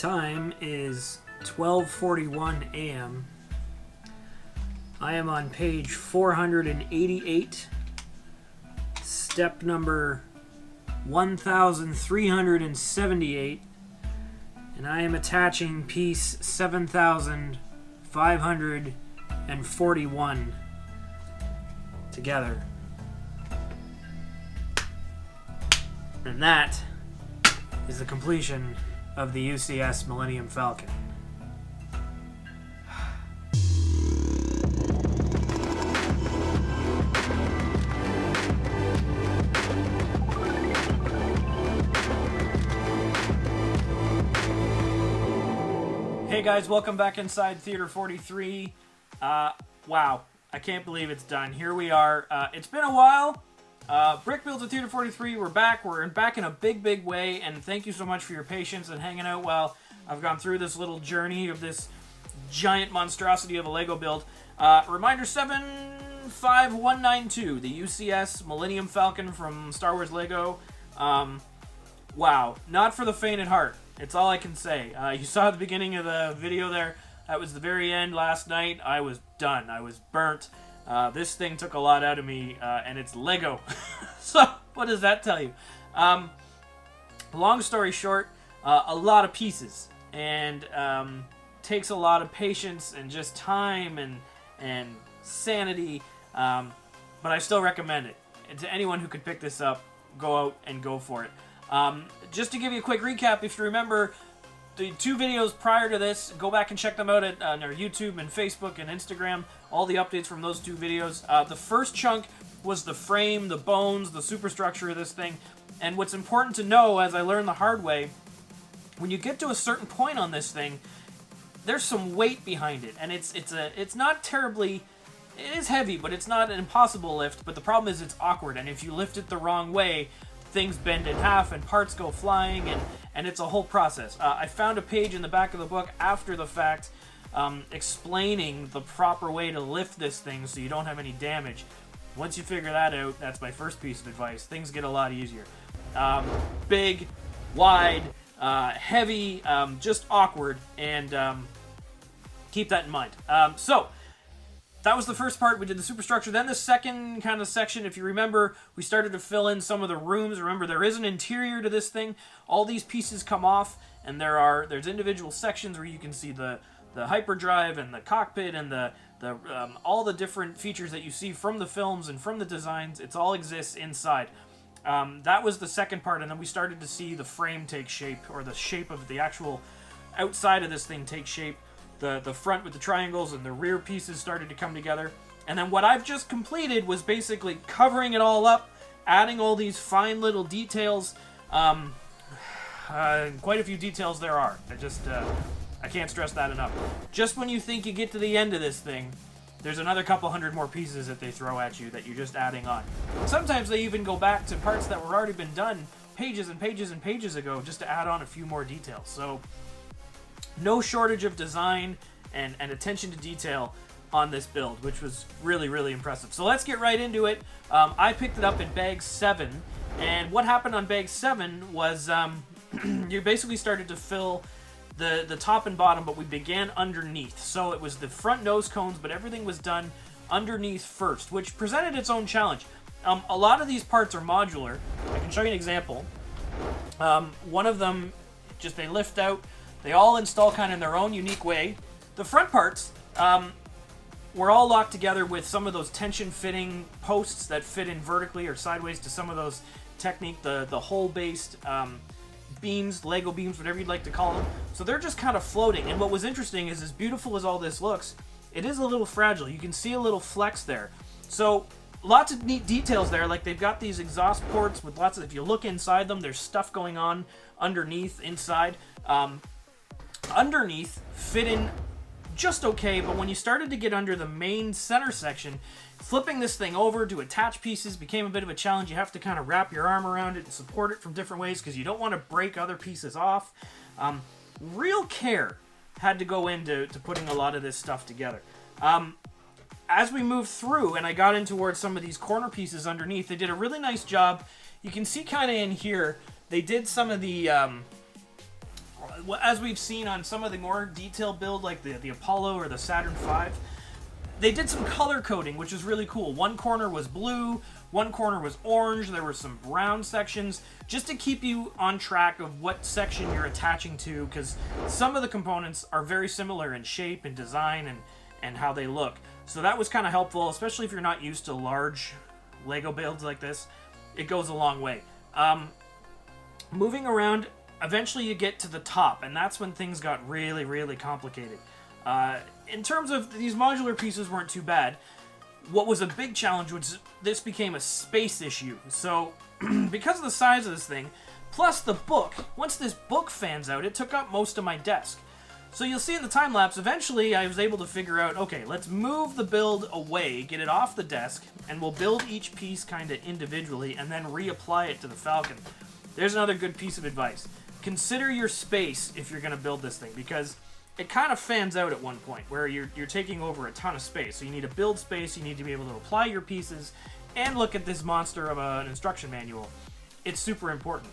time is 12:41 a.m. I am on page 488, step number 1378, and I am attaching piece 7541 together. And that is the completion of the UCS Millennium Falcon. Hey guys, welcome back inside Theater 43. Wow, I can't believe it's done. Here we are. It's been a while. Brick Builds at Theater 43, we're back. We're back in a big way, and thank you so much for your patience and hanging out while I've gone through this little journey of this giant monstrosity of a Lego build. Reminder 75192, the UCS Millennium Falcon from Star Wars Lego. Wow, not for the faint at heart. It's all I can say. You saw at the beginning of the video there, that was the very end last night. I was done. I was burnt. This thing took a lot out of me, and it's Lego. So, what does that tell you? Long story short, a lot of pieces, and takes a lot of patience and just time and sanity, but I still recommend it. And to anyone who could pick this up, go out and go for it. Just to give you a quick recap, if you remember the two videos prior to this, go back and check them out on our YouTube and Facebook and Instagram. All the updates from those two videos. The first chunk was the frame, the bones, the superstructure of this thing. And what's important to know, as I learned the hard way, when you get to a certain point on this thing, there's some weight behind it, and it's not terribly. It is heavy, but it's not an impossible lift. But the problem is it's awkward, and if you lift it the wrong way, things bend in half and parts go flying, and it's a whole process. I found a page in the back of the book after the fact explaining the proper way to lift this thing so you don't have any damage. Once you figure that out, that's my first piece of advice. Things get a lot easier. Big, wide, heavy, just awkward, and keep that in mind. So, that was the first part. We did the superstructure. Then the second kind of section, if you remember, we started to fill in some of the rooms. Remember, there is an interior to this thing. All these pieces come off, and there's individual sections where you can see the hyperdrive and the cockpit and the all the different features that you see from the films and from the designs. It all exists inside. That was the second part, and then we started to see the frame take shape, or the shape of the actual outside of this thing take shape. The front with the triangles and the rear pieces started to come together. And then what I've just completed was basically covering it all up, adding all these fine little details. Quite a few details there are. I can't stress that enough. Just when you think you get to the end of this thing, there's another couple hundred more pieces that they throw at you that you're just adding on. And sometimes they even go back to parts that were already been done pages and pages and pages ago just to add on a few more details. So no shortage of design and attention to detail on this build, which was really impressive. So let's get right into it. I picked it up in bag 7, and what happened on bag 7 was you basically started to fill the top and bottom, but we began underneath. So it was the front nose cones, but everything was done underneath first, which presented its own challenge. A lot of these parts are modular. I can show you an example. One of them, just they lift out. They all install kind of in their own unique way. The front parts were all locked together with some of those tension fitting posts that fit in vertically or sideways to some of those technique, the hole-based beams, Lego beams, whatever you'd like to call them. So they're just kind of floating. And what was interesting is, as beautiful as all this looks, it is a little fragile. You can see a little flex there. So lots of neat details there. Like they've got these exhaust ports with lots of, if you look inside them, there's stuff going on underneath, inside. Underneath fit in just okay, but when you started to get under the main center section, flipping this thing over to attach pieces became a bit of a challenge. You have to kind of wrap your arm around it and support it from different ways because you don't want to break other pieces off. Real care had to go into putting a lot of this stuff together. As we moved through and I got in towards some of these corner pieces underneath, they did a really nice job. You can see kind of in here, they did some of the as we've seen on some of the more detailed build, like the Apollo or the Saturn V, they did some color coding, which is really cool. One corner was blue, one corner was orange, there were some brown sections, just to keep you on track of what section you're attaching to, because some of the components are very similar in shape and design and how they look. So that was kind of helpful, especially if you're not used to large Lego builds like this. It goes a long way. Moving around, eventually you get to the top, and that's when things got really, really complicated. In terms of these modular pieces weren't too bad. What was a big challenge was this became a space issue. So, because of the size of this thing, plus the book, once this book fans out, it took up most of my desk. So you'll see in the time lapse, eventually I was able to figure out, okay, let's move the build away, get it off the desk, and we'll build each piece kind of individually and then reapply it to the Falcon. There's another good piece of advice. Consider your space if you're going to build this thing, because it kind of fans out at one point where you're taking over a ton of space. So you need to build space, you need to be able to apply your pieces, and look at this monster of an instruction manual. It's super important.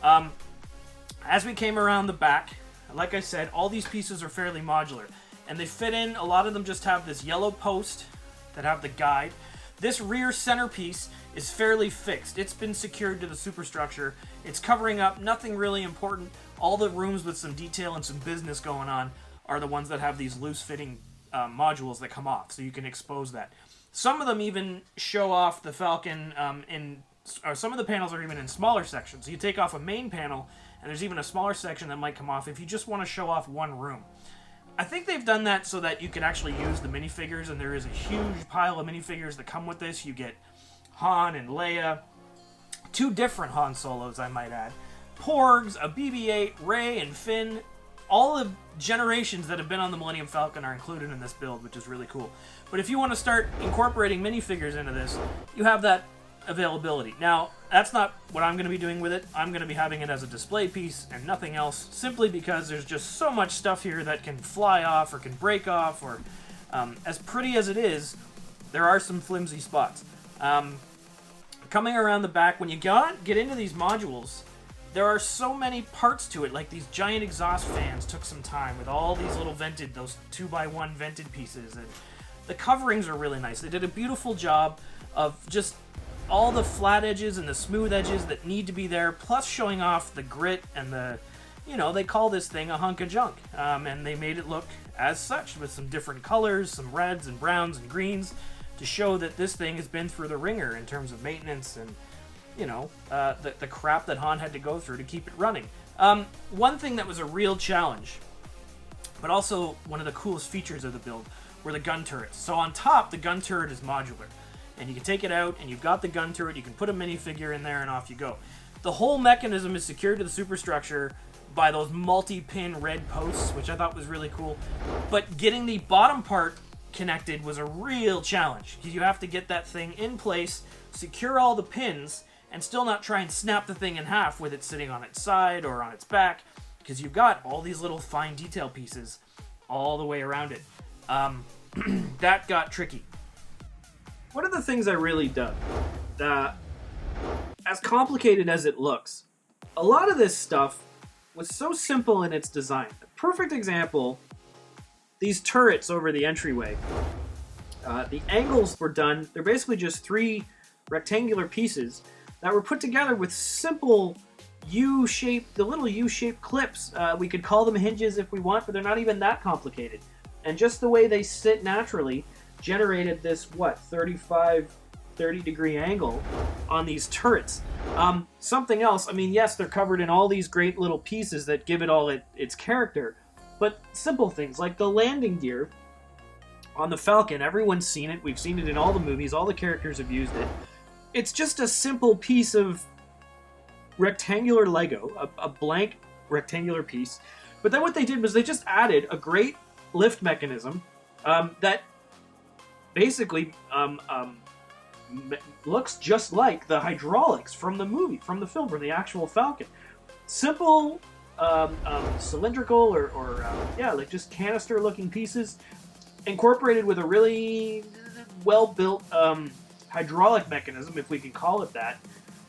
As we came around the back, like I said, all these pieces are fairly modular, and they fit in. A lot of them just have this yellow post that have the guide. This rear centerpiece is fairly fixed. It's been secured to the superstructure. It's covering up nothing really important. All the rooms with some detail and some business going on are the ones that have these loose-fitting modules that come off, so you can expose that. Some of them even show off the Falcon or some of the panels are even in smaller sections. So you take off a main panel, and there's even a smaller section that might come off if you just want to show off one room. I think they've done that so that you can actually use the minifigures, and there is a huge pile of minifigures that come with this. You get Han and Leia, 2 different Han Solos, I might add, Porgs, a BB-8, Rey, and Finn. All the generations that have been on the Millennium Falcon are included in this build, which is really cool. But if you want to start incorporating minifigures into this, you have that availability. Now, that's not what I'm going to be doing with it. I'm going to be having it as a display piece and nothing else, simply because there's just so much stuff here that can fly off or can break off, or as pretty as it is, there are some flimsy spots. Coming around the back, when you get into these modules, there are so many parts to it, like these giant exhaust fans took some time with all these little vented, those 2x1 vented pieces, and the coverings are really nice. They did a beautiful job of just all the flat edges and the smooth edges that need to be there, plus showing off the grit and the, they call this thing a hunk of junk. And they made it look as such with some different colors, some reds and browns and greens, to show that this thing has been through the ringer in terms of maintenance and, the crap that Han had to go through to keep it running. One thing that was a real challenge, but also one of the coolest features of the build, were the gun turrets. So on top, the gun turret is modular, and you can take it out, and you've got the gun turret, you can put a minifigure in there, and off you go. The whole mechanism is secured to the superstructure by those multi-pin red posts, which I thought was really cool. But getting the bottom part connected was a real challenge, because you have to get that thing in place, secure all the pins, and still not try and snap the thing in half with it sitting on its side or on its back, because you've got all these little fine detail pieces all the way around it. That got tricky. One of the things I really dug, as complicated as it looks, a lot of this stuff was so simple in its design. A perfect example, these turrets over the entryway. The angles were done, they're basically just 3 rectangular pieces that were put together with simple U-shaped, the little U-shaped clips. We could call them hinges if we want, but they're not even that complicated. And just the way they sit naturally generated this, 30 degree angle on these turrets. Something else, yes, they're covered in all these great little pieces that give it all its character, but simple things like the landing gear on the Falcon, everyone's seen it, we've seen it in all the movies, all the characters have used it. It's just a simple piece of rectangular Lego, a blank rectangular piece, but then what they did was they just added a great lift mechanism that basically looks just like the hydraulics from the movie, from the film, from the actual Falcon. Simple, cylindrical or like just canister-looking pieces incorporated with a really well-built hydraulic mechanism, if we can call it that,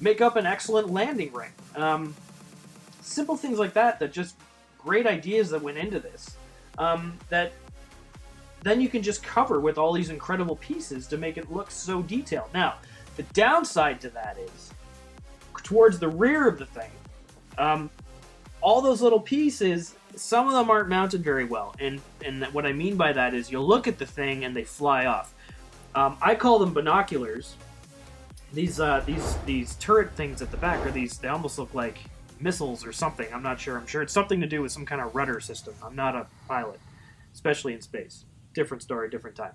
make up an excellent landing ring. Simple things like that just great ideas that went into this that then you can just cover with all these incredible pieces to make it look so detailed. Now, the downside to that is, towards the rear of the thing, all those little pieces, some of them aren't mounted very well. And what I mean by that is you'll look at the thing and they fly off. I call them binoculars. These turret things at the back they almost look like missiles or something. I'm not sure. I'm sure it's something to do with some kind of rudder system. I'm not a pilot, especially in space. Different story, different time.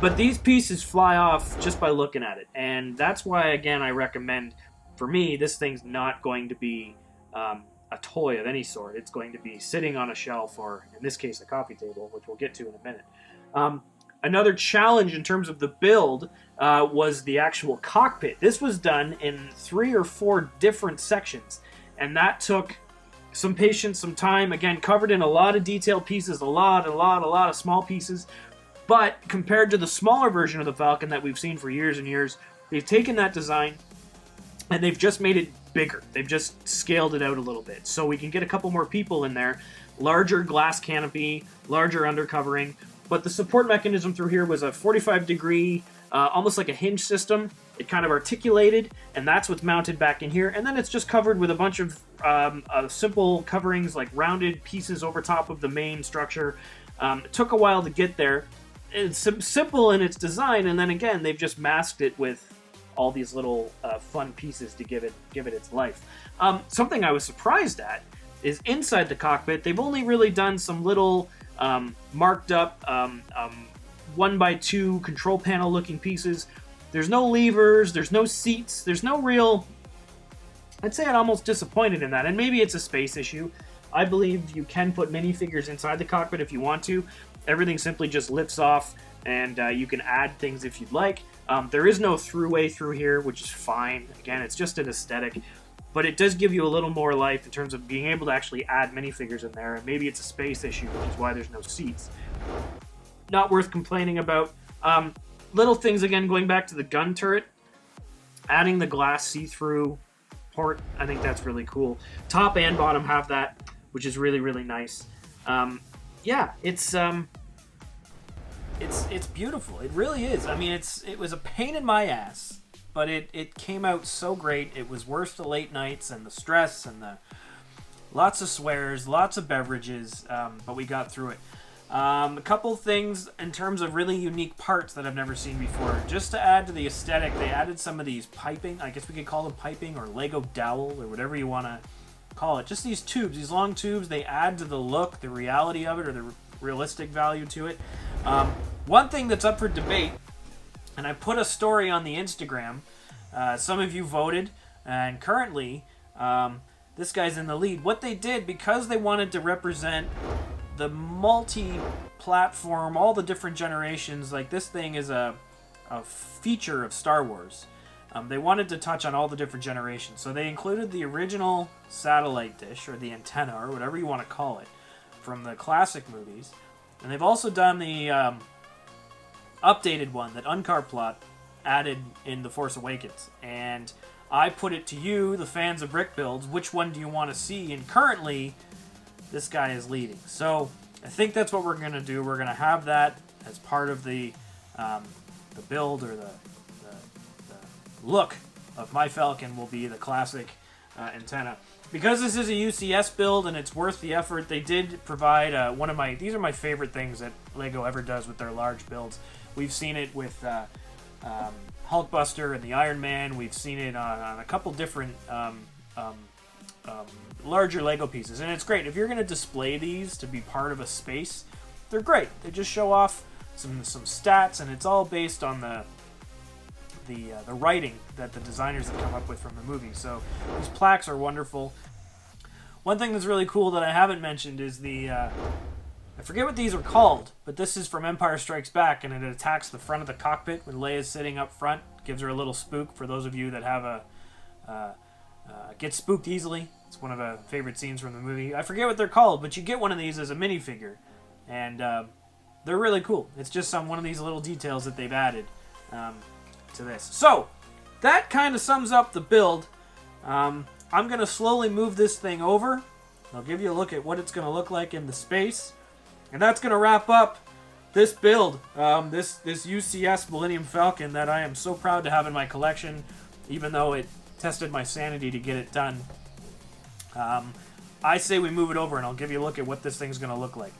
But these pieces fly off just by looking at it. And that's why, again, I recommend, for me, this thing's not going to be a toy of any sort. It's going to be sitting on a shelf, or in this case, a coffee table, which we'll get to in a minute. Another challenge in terms of the build was the actual cockpit. This was done in 3 or 4 different sections, and that took some patience, some time, again, covered in a lot of detailed pieces, a lot of small pieces. But compared to the smaller version of the Falcon that we've seen for years and years, they've taken that design and they've just made it bigger. They've just scaled it out a little bit. So we can get a couple more people in there, larger glass canopy, larger undercovering. But the support mechanism through here was a 45-degree, almost like a hinge system. It kind of articulated, and that's what's mounted back in here. And then it's just covered with a bunch of simple coverings, like rounded pieces over top of the main structure. It took a while to get there. It's simple in its design, and then again, they've just masked it with all these little fun pieces to give it its life. Something I was surprised at is inside the cockpit, they've only really done some little marked up 1x2 control panel looking pieces. There's no levers, there's no seats, there's no real... I'd say I'm almost disappointed in that, and maybe it's a space issue. I believe you can put minifigures inside the cockpit if you want to. Everything simply just lifts off, and you can add things if you'd like. There is no throughway through here, which is fine. Again, it's just an aesthetic, but it does give you a little more life in terms of being able to actually add minifigures in there, and maybe it's a space issue, which is why there's no seats. Not worth complaining about. Little things, again, going back to the gun turret, adding the glass see-through port, I think that's really cool. Top and bottom have that, which is really, really nice. Yeah, it's beautiful. It really is. I mean, it was a pain in my ass, but it came out so great. It was worth the late nights and the stress and the lots of swears, lots of beverages, but we got through it. A couple things in terms of really unique parts that I've never seen before. Just to add to the aesthetic, they added some of these piping. I guess we could call them piping or Lego dowel or whatever you want to call it. Just these tubes, these long tubes, they add to the look, the reality of it, or the realistic value to it. One thing that's up for debate, and I put a story on the Instagram. Some of you voted, and currently this guy's in the lead. What they did, because they wanted to represent the multi-platform, all the different generations, like this thing is a feature of Star Wars. They wanted to touch on all the different generations. So they included the original satellite dish, or the antenna, or whatever you want to call it, from the classic movies. And they've also done the updated one that Unkar Plot added in The Force Awakens. And I put it to you, the fans of Brick Builds, which one do you want to see? And currently, this guy is leading. So I think that's what we're going to do. We're going to have that as part of the build, or the look of my Falcon will be the classic antenna. Because this is a UCS build and it's worth the effort, they did provide these are my favorite things that LEGO ever does with their large builds. We've seen it with Hulkbuster and the Iron Man. We've seen it on a couple different larger LEGO pieces, and it's great. If you're going to display these to be part of a space, they're great. They just show off some stats, and it's all based on the writing that the designers have come up with from the movie. So these plaques are wonderful. One thing that's really cool that I haven't mentioned is I forget what these are called, but this is from Empire Strikes Back, and it attacks the front of the cockpit when Leia's sitting up front. Gives her a little spook for those of you that have get spooked easily. It's one of the favorite scenes from the movie. I forget what they're called, but you get one of these as a minifigure, and they're really cool. It's just one of these little details that they've added to this. So that kind of sums up the build. I'm going to slowly move this thing over I'll give you a look at what it's going to look like in the space. And that's going to wrap up this build, this UCS Millennium Falcon that I am so proud to have in my collection, even though it tested my sanity to get it done. I say we move it over and I'll give you a look at what this thing's going to look like.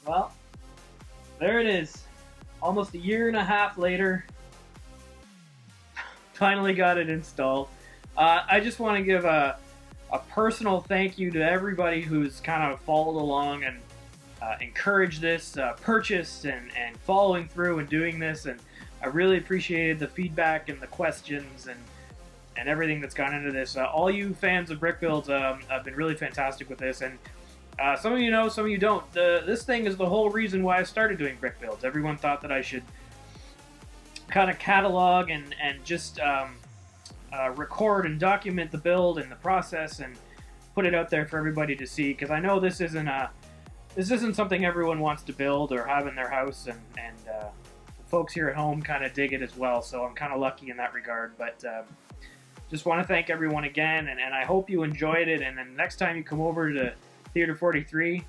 Well, there it is. Almost a year and a half later, finally got it installed. I just want to give a personal thank you to everybody who's kind of followed along and encouraged this purchase and following through and doing this. And I really appreciated the feedback and the questions and everything that's gone into this. All you fans of brick builds have been really fantastic with this. And some of you know, some of you don't. This thing is the whole reason why I started doing brick builds. Everyone thought that I should kind of catalog and just record and document the build and the process and put it out there for everybody to see, because I know this isn't something everyone wants to build or have in their house, and folks here at home kind of dig it as well, so I'm kind of lucky in that regard. But just want to thank everyone again, and I hope you enjoyed it. And then next time you come over to Theater 43,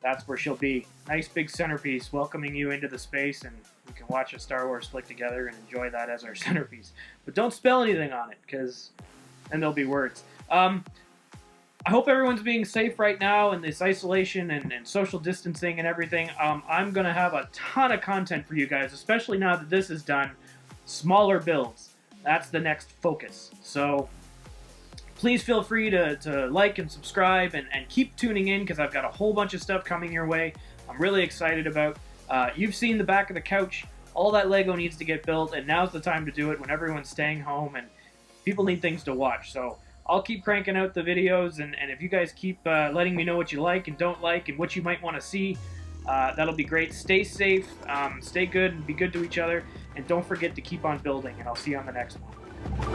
that's where she'll be. Nice big centerpiece welcoming you into the space, and we can watch a Star Wars flick together and enjoy that as our centerpiece. But don't spill anything on it, because then there'll be words. I hope everyone's being safe right now in this isolation and social distancing and everything. I'm going to have a ton of content for you guys, especially now that this is done. Smaller builds. That's the next focus. So please feel free to like and subscribe and keep tuning in, because I've got a whole bunch of stuff coming your way I'm really excited about. You've seen the back of the couch. All that Lego needs to get built, and now's the time to do it when everyone's staying home and people need things to watch. So I'll keep cranking out the videos, and if you guys keep letting me know what you like and don't like and what you might want to see, that'll be great. Stay safe, stay good, and be good to each other, and don't forget to keep on building, and I'll see you on the next one.